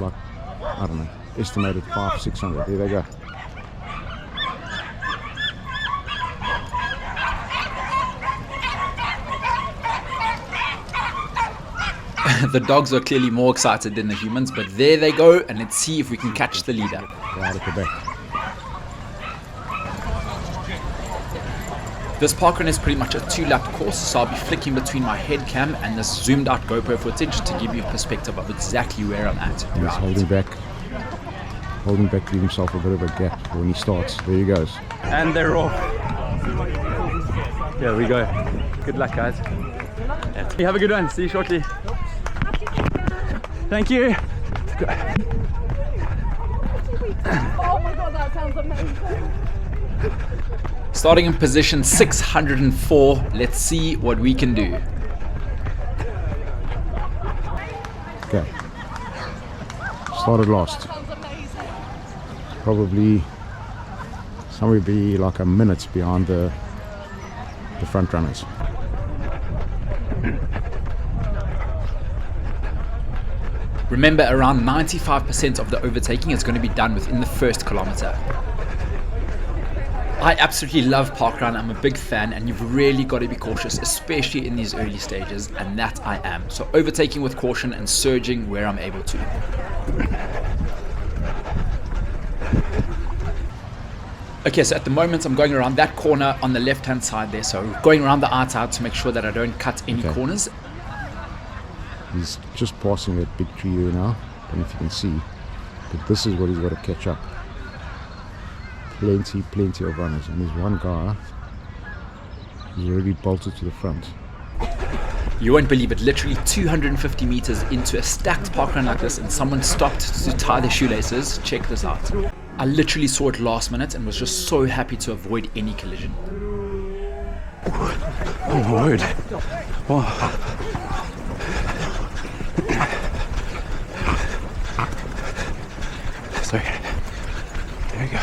like, I don't know, estimated 500-600. There they go. The dogs are clearly more excited than the humans, but there they go, and let's see if we can catch the leader. Right at the back. This parkrun is pretty much a 2-lap course, so I'll be flicking between my head cam and this zoomed out GoPro footage to give you a perspective of exactly where I'm at. He's holding back to leave himself a bit of a gap when he starts. There he goes. And they're off. Here we go. Good luck, guys. You have a good one. See you shortly. Thank you. Oh my god, that sounds amazing. Starting in position 604, let's see what we can do. Okay. Started last. Probably somewhere be like a minute behind the front runners. Remember, around 95% of the overtaking is going to be done within the first kilometer. I absolutely love parkrun. I'm a big fan, and you've really got to be cautious, especially in these early stages, and that I am. So overtaking with caution and surging where I'm able to. Okay, so at the moment I'm going around that corner on the left hand side there, so going around the outside to make sure that I don't cut any corners. He's just passing that big tree here now. I don't know if you can see, but this is what he's got to catch up. Plenty of runners, and there's one guy who's already bolted to the front. You won't believe it, literally 250 meters into a stacked parkrun like this, and someone stopped to tie their shoelaces. Check this out. I literally saw it last minute and was just so happy to avoid any collision. Oh my word. Wow. Sorry. There we go.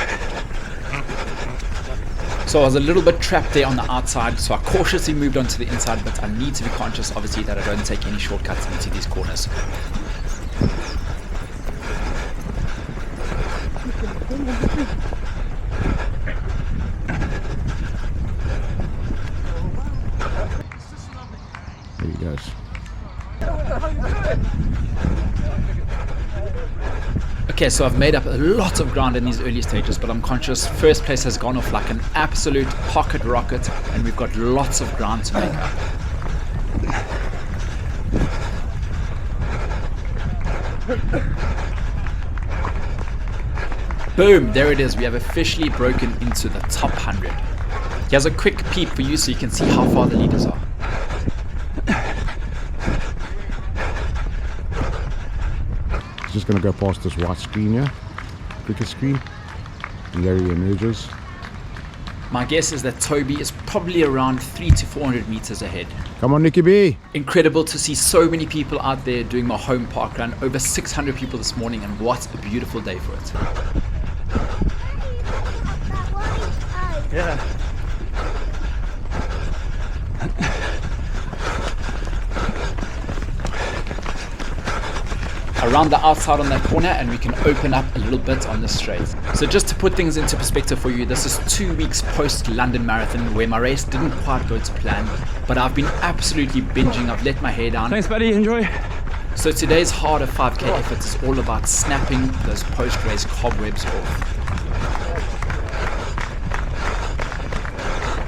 So I was a little bit trapped there on the outside, so I cautiously moved on to the inside, but I need to be conscious, obviously, that I don't take any shortcuts into these corners. There he goes. Okay, so I've made up a lot of ground in these early stages, but I'm conscious first place has gone off like an absolute pocket rocket, and we've got lots of ground to make up. Boom, there it is. We have officially broken into the top 100. Here's a quick peep for you so you can see how far the leaders are. Just going to go past this white screen here, cricket screen, and there he emerges. My guess is that Toby is probably around 300 to 400 meters ahead. Come on, Nicky B! Incredible to see so many people out there doing my home parkrun. Over 600 people this morning, and what a beautiful day for it. Yeah. Around the outside on that corner, and we can open up a little bit on the straight. So just to put things into perspective for you, this is 2 weeks post London Marathon, where my race didn't quite go to plan, but I've been absolutely binging. I've let my hair down. Thanks, buddy. Enjoy. So today's harder 5k effort is all about snapping those post-race cobwebs off.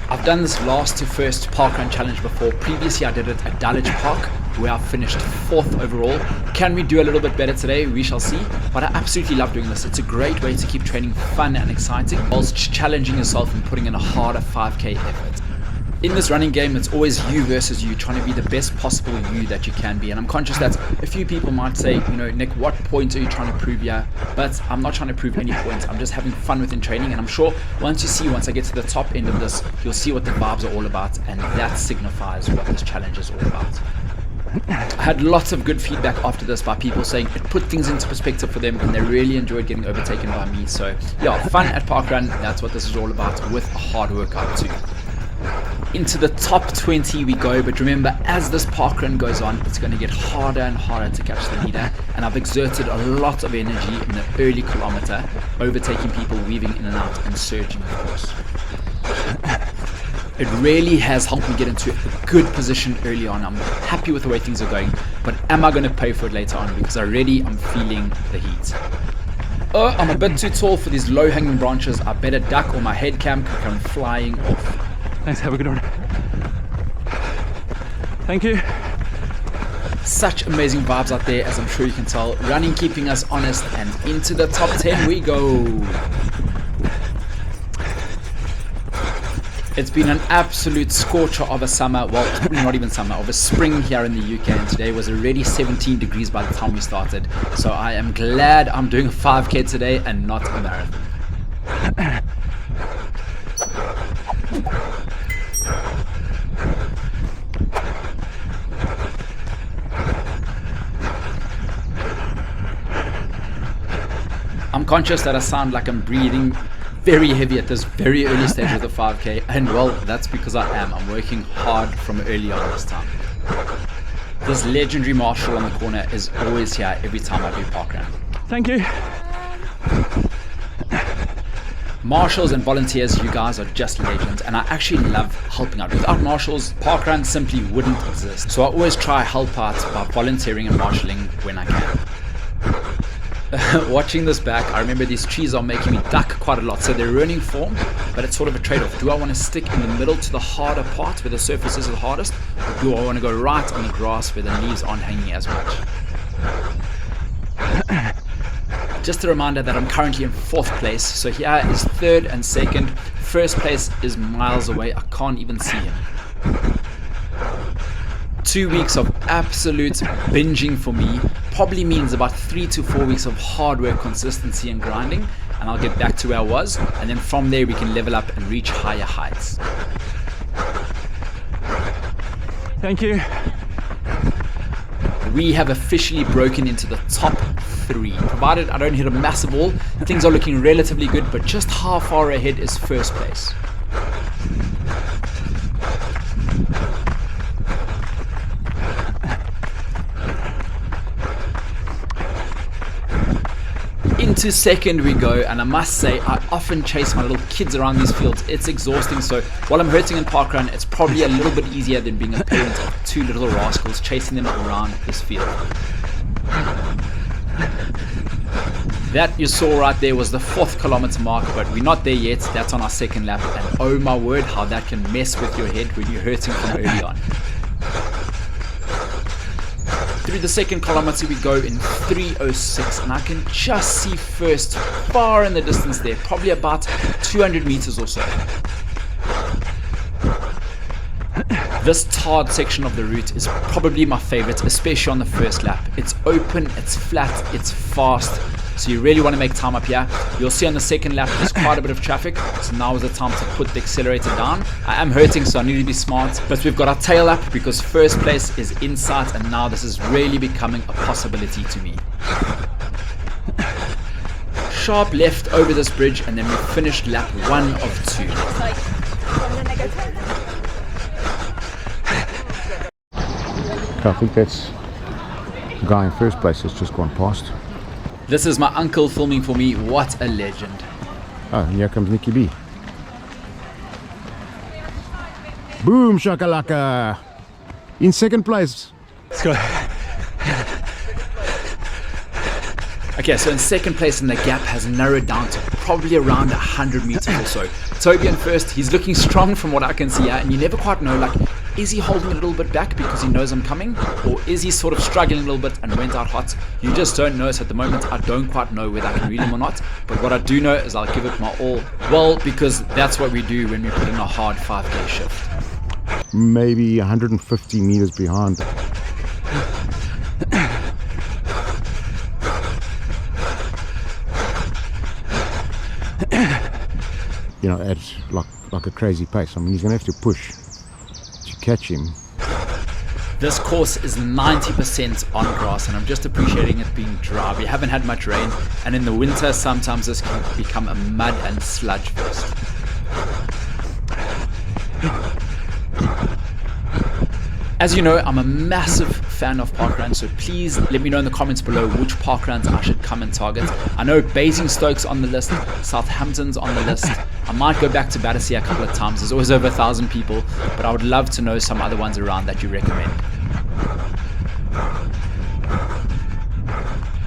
I've done this last to first parkrun challenge before. Previously I did it at Dulwich Park, where I finished 4th overall. Can we do a little bit better today? We shall see. But I absolutely love doing this. It's a great way to keep training fun and exciting whilst challenging yourself and putting in a harder 5k effort. In this running game, it's always you versus you, trying to be the best possible you that you can be. And I'm conscious that a few people might say, you know, Nick, what point are you trying to prove here? But I'm not trying to prove any points. I'm just having fun within training. And I'm sure once I get to the top end of this, you'll see what the vibes are all about. And that signifies what this challenge is all about. I had lots of good feedback after this by people saying it put things into perspective for them, and they really enjoyed getting overtaken by me. So yeah, fun at parkrun, that's what this is all about, with a hard workout too. Into the top 20 we go, but remember, as this park run goes on, it's going to get harder and harder to catch the leader, and I've exerted a lot of energy in the early kilometer, overtaking people, weaving in and out, and surging, of course. It really has helped me get into a good position early on. I'm happy with the way things are going, but am I going to pay for it later on? Because already I'm feeling the heat. Oh, I'm a bit too tall for these low-hanging branches. I better duck or my head cam can come flying off. Thanks, have a good one. Thank you. Such amazing vibes out there, as I'm sure you can tell. Running keeping us honest, and into the top 10 we go. It's been an absolute scorcher of a summer, well, probably not even summer, of a spring here in the UK, and today was already 17 degrees by the time we started. So I am glad I'm doing a 5k today and not a marathon. I'm conscious that I sound like I'm breathing very heavy at this very early stage of the 5k, and well, that's because I am. I'm working hard from early on this time. This legendary marshal on the corner is always here every time I do parkrun. Thank you. Marshals and volunteers, you guys are just legends, and I actually love helping out. Without marshals, parkrun simply wouldn't exist. So I always try to help out by volunteering and marshalling when I can. Watching this back, I remember these trees are making me duck quite a lot, so they're ruining form, but it's sort of a trade-off. Do I want to stick in the middle to the harder part where the surface is the hardest, or do I want to go right on the grass where the leaves aren't hanging as much? Just a reminder that I'm currently in 4th place, so here is 3rd and 2nd. 1st place is miles away, I can't even see him. 2 weeks of absolute binging for me probably means about 3 to 4 weeks of hard work, consistency and grinding, and I'll get back to where I was, and then from there we can level up and reach higher heights. Thank you. We have officially broken into the top 3. Provided I don't hit a massive wall, things are looking relatively good, but just how far ahead is 1st place? Into 2nd we go, and I must say I often chase my little kids around these fields. It's exhausting, so while I'm hurting in parkrun, it's probably a little bit easier than being a parent of 2 little rascals chasing them around this field. That you saw right there was the 4th kilometer mark, but we're not there yet. That's on our 2nd lap, and oh my word, how that can mess with your head when you're hurting from early on. Through the 2nd kilometer we go in 3:06, and I can just see 1st far in the distance there, probably about 200 meters or so. This tarred section of the route is probably my favorite, especially on the 1st lap. It's open, it's flat, it's fast, so you really want to make time up here. You'll see on the 2nd lap there's quite a bit of traffic, so now is the time to put the accelerator down. I am hurting, so I need to be smart, but we've got our tail up because 1st place is in sight, and now this is really becoming a possibility to me. Sharp left over this bridge, and then we finished lap 1 of 2. I think that's the guy in 1st place has just gone past. This is my uncle filming for me. What a legend. Oh, and here comes Nicky B. Boom shakalaka! In 2nd place. Let's go. Okay, so in 2nd place, and the gap has narrowed down to probably around 100 meters or so. Toby in 1st, he's looking strong from what I can see, and you never quite know, like, is he holding a little bit back because he knows I'm coming, or is he sort of struggling a little bit and went out hot? You just don't know. So at the moment I don't quite know whether I can read him or not, but what I do know is I'll give it my all. Well, because that's what we do when we put in a hard 5k shift. Maybe 150 meters behind. You know, at like a crazy pace. I mean, he's gonna have to push to catch him. This course is 90% on grass, and I'm just appreciating it being dry. We haven't had much rain, and in the winter sometimes this can become a mud and sludge fest. As you know, I'm a massive fan of parkrun, so please let me know in the comments below which parkruns I should come and target. I know Basingstoke's on the list, Southampton's on the list. I might go back to Battersea a couple of times. There's always over 1,000 people, but I would love to know some other ones around that you recommend.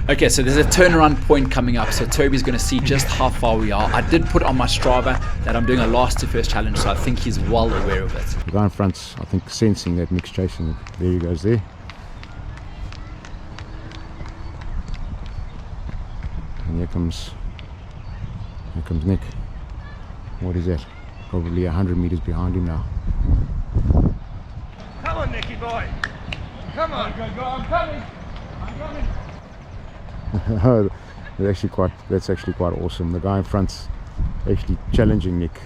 Okay, so there's a turnaround point coming up, so Toby's going to see just how far we are. I did put on my Strava that I'm doing a last to first challenge, so I think he's well aware of it. The guy in front's, I think, sensing that Nick's chasing it. There he goes there. And here comes Nick. What is that? Probably 100 meters behind him now. Come on, Nicky boy. Come on. Go, I'm coming. I'm coming. That's actually quite awesome. The guy in front's actually challenging Nick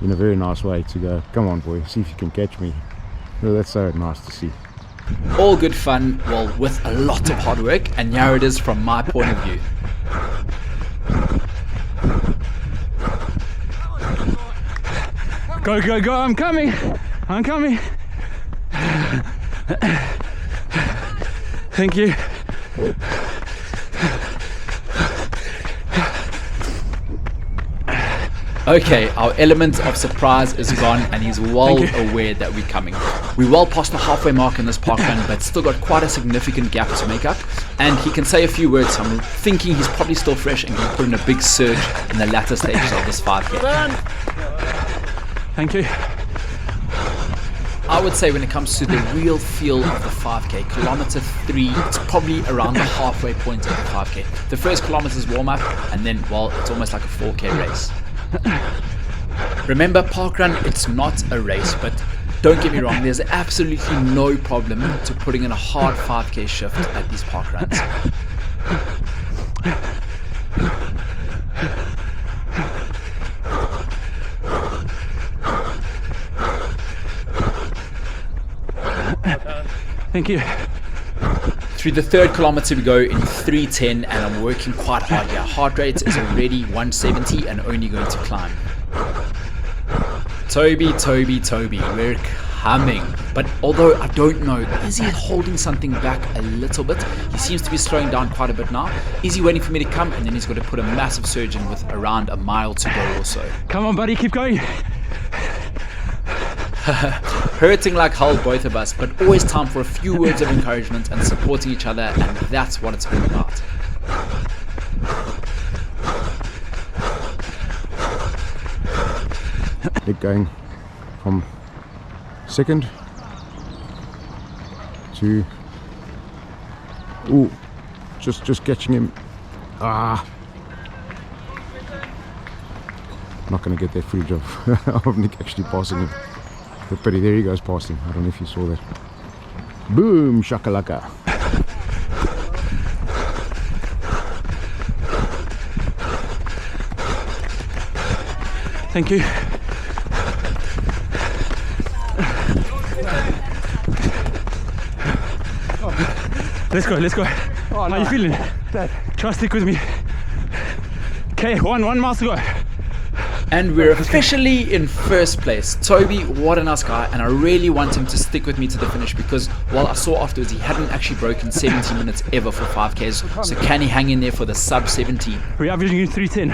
in a very nice way to go, come on boy, see if you can catch me. Well, that's so nice to see. All good fun, well, with a lot of hard work, and here it is from my point of view. Go, I'm coming. Thank you. Okay, our element of surprise is gone, and he's well aware that we're coming. We're well past the halfway mark in this parkrun, but still got quite a significant gap to make up. And he can say a few words, so I'm thinking he's probably still fresh and can put in a big surge in the latter stages of this 5K. Thank you. I would say when it comes to the real feel of the 5K, kilometer 3, it's probably around the halfway point of the 5K. The first kilometer is warm up, and then, well, it's almost like a 4K race. Remember, parkrun, it's not a race, but don't get me wrong, there's absolutely no problem to putting in a hard 5K shift at these parkruns. Thank you. Through the third kilometer we go in 3:10, and I'm working quite hard here. Heart rate is already 170 and only going to climb. Toby, we're coming. But although I don't know, is he holding something back a little bit? He seems to be slowing down quite a bit now. Is he waiting for me to come, and then he's going to put a massive surge in with around a mile to go or so? Come on, buddy, keep going. Hurting like hell, both of us, but always time for a few words of encouragement and supporting each other, and that's what it's all about. Nick going from second to, ooh, just catching him. Not going to get that footage of Nick actually passing him. But pretty, there he goes past him. I don't know if you saw that. Boom, shakalaka. Thank you. Let's go. How are you feeling? Try to stick with me. Okay, one mile to go. And we're officially in first place. Toby, what a nice guy, and I really want him to stick with me to the finish because, well, I saw afterwards he hadn't actually broken 17 minutes ever for 5Ks, so can he hang in there for the sub 17? We're averaging in 3:10.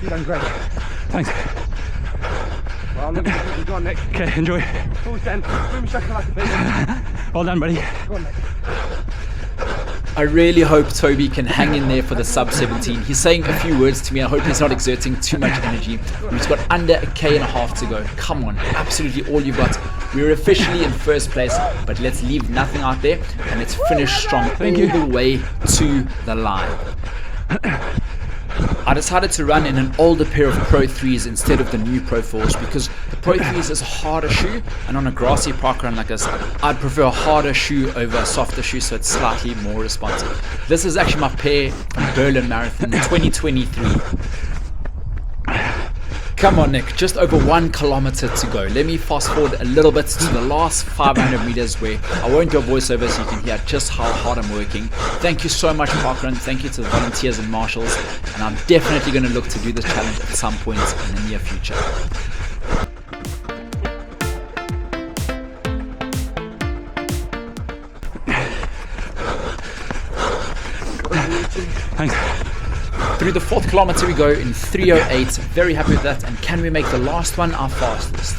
You've done great. Thanks. Well, I'm looking at what you've got next. Okay, enjoy. Full send. Boom, shakalaka, baby. Well done, buddy. Go on, mate. I really hope Toby can hang in there for the sub 17. He's saying a few words to me. I hope he's not exerting too much energy. We've got under a K&a-half to go. Come on, absolutely all you've got. We're officially in first place, but let's leave nothing out there and let's finish strong all the way to the line. I decided to run in an older pair of Pro 3s instead of the new Pro 4s because the Pro 3s is a harder shoe, and on a grassy parkrun like this, I'd prefer a harder shoe over a softer shoe so it's slightly more responsive. This is actually my pair from Berlin Marathon 2023. Come on, Nick, just over 1 kilometer to go. Let me fast forward a little bit to the last 500 meters where I won't do a voiceover so you can hear just how hard I'm working. Thank you so much, PARKRUN. Thank you to the volunteers and marshals. And I'm definitely going to look to do this challenge at some point in the near future. Thanks. Through the 4th kilometer we go in 3:08. Very happy with that. And can we make the last one our fastest?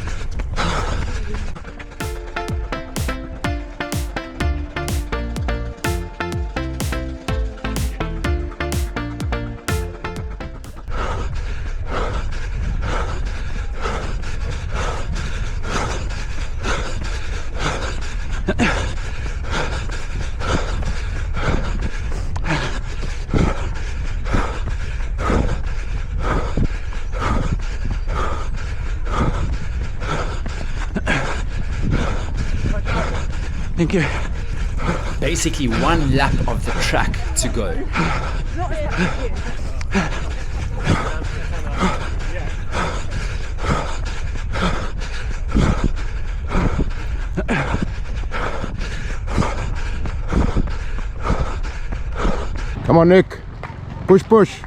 Thank you. Basically 1 lap of the track to go. Come on, Nick. Push, push.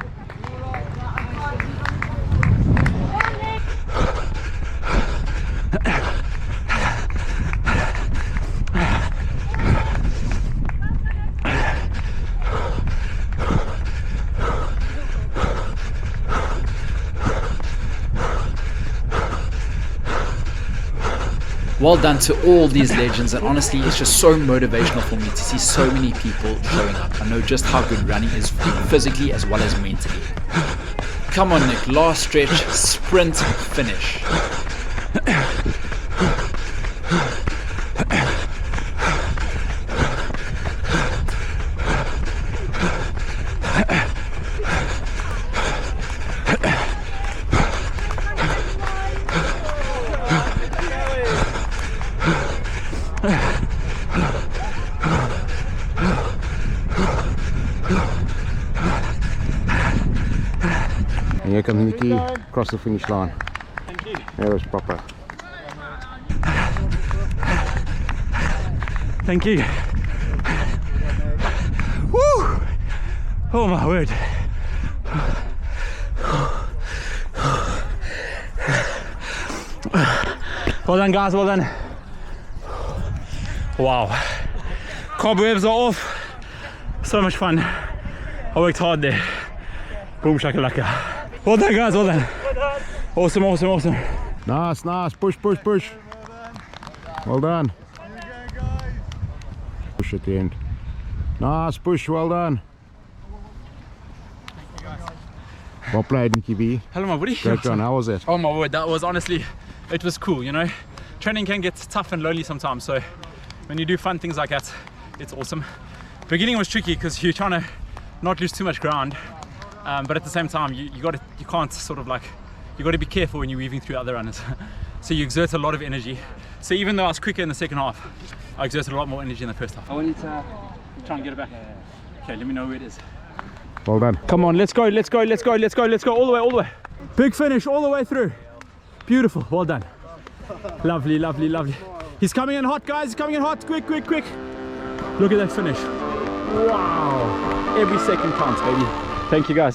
Well done to all these legends, and honestly it's just so motivational for me to see so many people showing up. I know just how good running is physically as well as mentally. Come on Nick, last stretch, sprint, finish. And here comes Nicky across the finish line. Thank you. That was proper. Thank you. Woo! Oh my word. Well done guys, well done. Wow. Cobwebs are off. So much fun. I worked hard there. Boom shakalaka. Well done guys, well done. Awesome, awesome, awesome. Nice, nice. Push, push, push. Well done. Push at the end. Nice push, well done. Well played, Nicky B. Hello my buddy. Great run, how was it? Oh my word, that was honestly, it was cool, you know. Training can get tough and lonely sometimes, so when you do fun things like that, it's awesome. Beginning was tricky because you're trying to not lose too much ground, but at the same time you can't sort of like, you got to be careful when you're weaving through other runners. So you exert a lot of energy. So even though I was quicker in the second half, I exerted a lot more energy in the first half. I want you to try and get it back. Okay, let me know where it is. Well done. Come on, let's go, let's go, let's go, let's go, let's go, all the way, all the way. Big finish all the way through. Beautiful, well done. Lovely, lovely, lovely. He's coming in hot, guys, he's coming in hot. Quick, quick, quick. Look at that finish. Wow. Every second counts, baby. Thank you, guys.